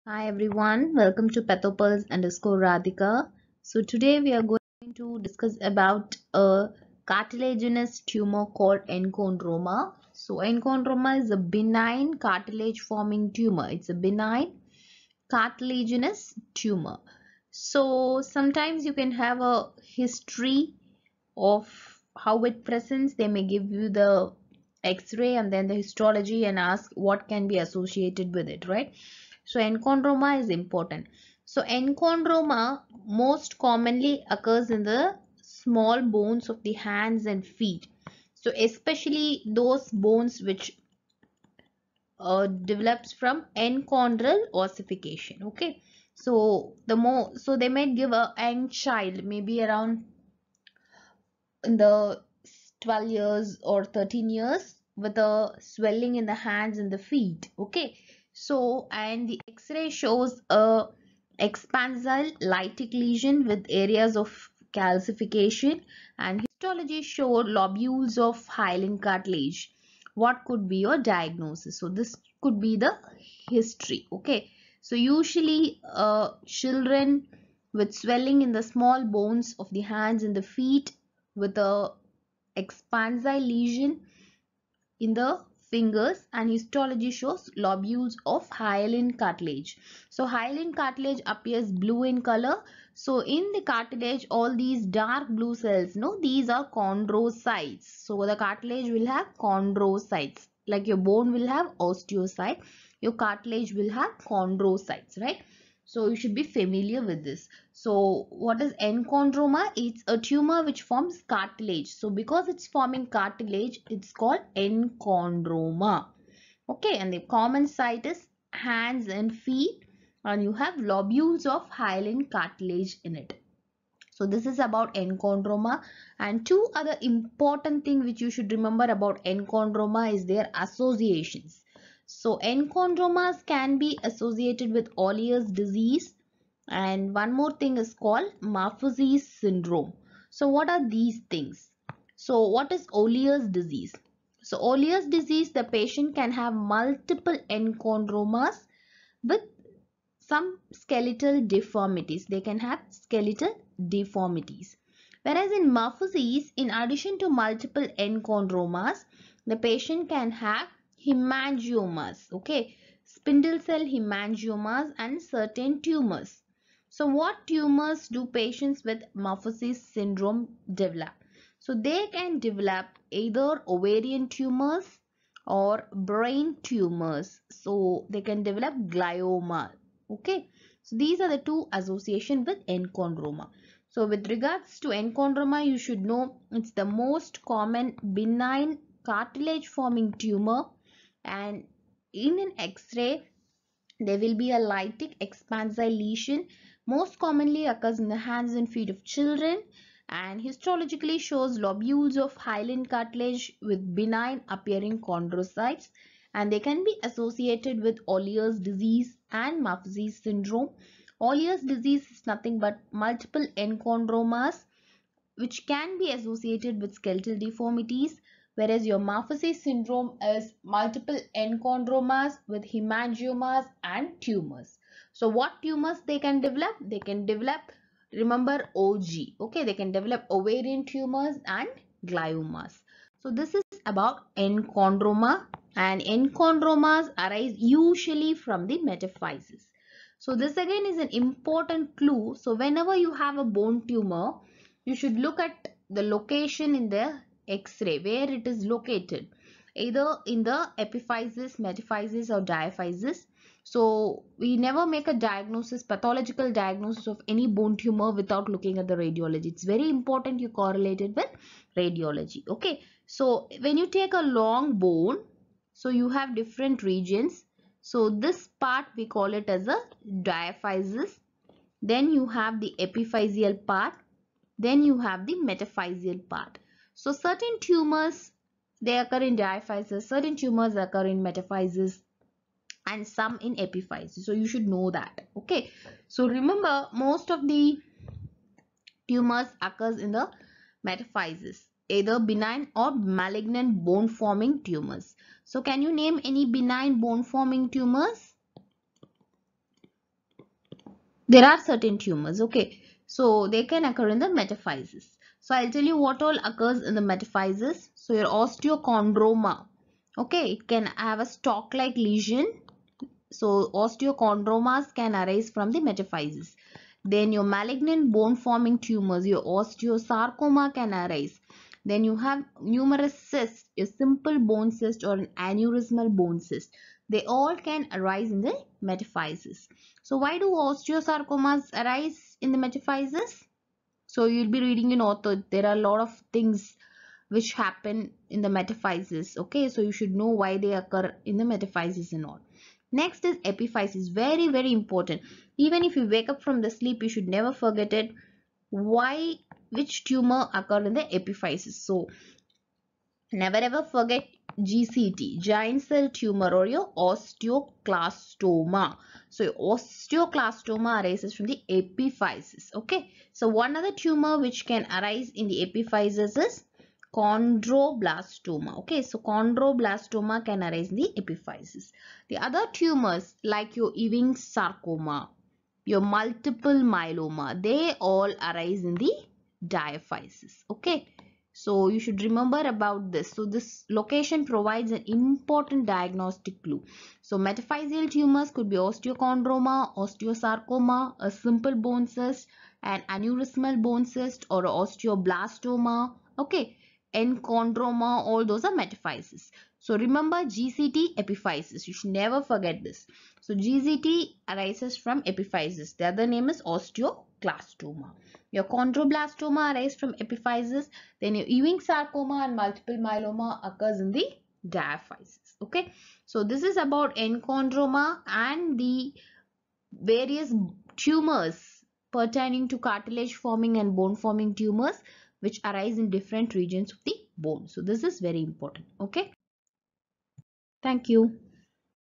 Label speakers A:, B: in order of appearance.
A: Hi everyone, welcome to Pathopulse_Radhika. So today we are going to discuss about a cartilaginous tumor called Enchondroma. So Enchondroma is a benign cartilage forming tumor. It's a benign cartilaginous tumor. So sometimes you can have a history of how it presents. They may give you the X-ray and then the histology and ask what can be associated with it, right? So enchondroma is important. So enchondroma most commonly occurs in the small bones of the hands and feet. So especially those bones which develops from enchondral ossification. Okay. So they may give a young child maybe around in the 12 years or 13 years with a swelling in the hands and the feet. Okay, so and the x-ray shows a expansile lytic lesion with areas of calcification, and histology showed lobules of hyaline cartilage. What could be your diagnosis? So this could be the history. Okay, so usually children with swelling in the small bones of the hands and the feet with a expansile lesion in the fingers, and histology shows lobules of hyaline cartilage. So hyaline cartilage appears blue in color. So in the cartilage, all these dark blue cells, no, these are chondrocytes. So the cartilage will have chondrocytes. Like your bone will have osteocyte, your cartilage will have chondrocytes, right? So you should be familiar with this. So what is enchondroma? It's a tumor which forms cartilage. So because it's forming cartilage, it's called enchondroma. Okay, and the common site is hands and feet, and you have lobules of hyaline cartilage in it. So this is about enchondroma. And two other important things which you should remember about enchondroma is their associations. So enchondromas can be associated with Olliers disease, and one more thing is called Maffucci's syndrome. So what are these things? So what is Olliers disease? So Olliers disease, the patient can have multiple enchondromas with some skeletal deformities. They can have skeletal deformities. Whereas in Maffucci's, in addition to multiple enchondromas, the patient can have hemangiomas, okay, spindle cell hemangiomas and certain tumors. So what tumors do patients with Maffucci's syndrome develop? So they can develop either ovarian tumors or brain tumors. So they can develop glioma. Okay, so these are the two association with enchondroma. So with regards to enchondroma, you should know it's the most common benign cartilage forming tumor, and in an x-ray there will be a lytic expansile lesion. Most commonly occurs in the hands and feet of children, and histologically shows lobules of hyaline cartilage with benign appearing chondrocytes, and they can be associated with Olliers disease and Maffucci's syndrome. Olliers disease is nothing but multiple enchondromas which can be associated with skeletal deformities, whereas your Maffucci syndrome is multiple enchondromas with hemangiomas and tumors. So what tumors they can develop? They can develop, remember, OG. Okay, they can develop ovarian tumors and gliomas. So this is about enchondroma, and enchondromas arise usually from the metaphysis. So this again is an important clue. So whenever you have a bone tumor, you should look at the location in the x-ray where it is located, either in the epiphysis, metaphysis or diaphysis. So we never make a diagnosis, pathological diagnosis of any bone tumor without looking at the radiology. It's very important you correlate it with radiology. Okay, so when you take a long bone, so you have different regions. So this part we call it as a diaphysis. Then you have the epiphyseal part, then you have the metaphyseal part. So certain tumors, they occur in diaphysis, certain tumors occur in metaphysis, and some in epiphysis. So you should know that. Okay, so remember most of the tumors occurs in the metaphysis, either benign or malignant bone forming tumors. So can you name any benign bone forming tumors? There are certain tumors, okay, so they can occur in the metaphysis. So I'll tell you what all occurs in the metaphysis. So your osteochondroma, okay, it can have a stalk like lesion. So osteochondromas can arise from the metaphysis. Then your malignant bone forming tumors, your osteosarcoma can arise. Then you have numerous cysts, a simple bone cyst or an aneurysmal bone cyst. They all can arise in the metaphysis. So why do osteosarcomas arise in the metaphysis? So you'll be reading in author. There are a lot of things which happen in the metaphysis. Okay, so you should know why they occur in the metaphysis and all. Next is epiphysis. Very, very important. Even if you wake up from the sleep, you should never forget it. Why, which tumor occur in the epiphysis? So never ever forget GCT, giant cell tumor, or your osteoclastoma. So your osteoclastoma arises from the epiphysis. Okay. So one other tumor which can arise in the epiphysis is chondroblastoma. Okay. So chondroblastoma can arise in the epiphysis. The other tumors like your Ewing sarcoma, your multiple myeloma, they all arise in the diaphysis. Okay. So you should remember about this. So this location provides an important diagnostic clue. So metaphyseal tumors could be osteochondroma, osteosarcoma, a simple bone cyst, an aneurysmal bone cyst, or osteoblastoma. Okay, enchondroma, all those are metaphysis. So remember GCT epiphysis. You should never forget this. So GCT arises from epiphysis. The other name is osteoclastoma. Your chondroblastoma arises from epiphysis. Then your Ewing sarcoma and multiple myeloma occurs in the diaphysis. Okay. So this is about enchondroma and the various tumors pertaining to cartilage forming and bone forming tumors which arise in different regions of the bone. So this is very important. Okay. Thank you.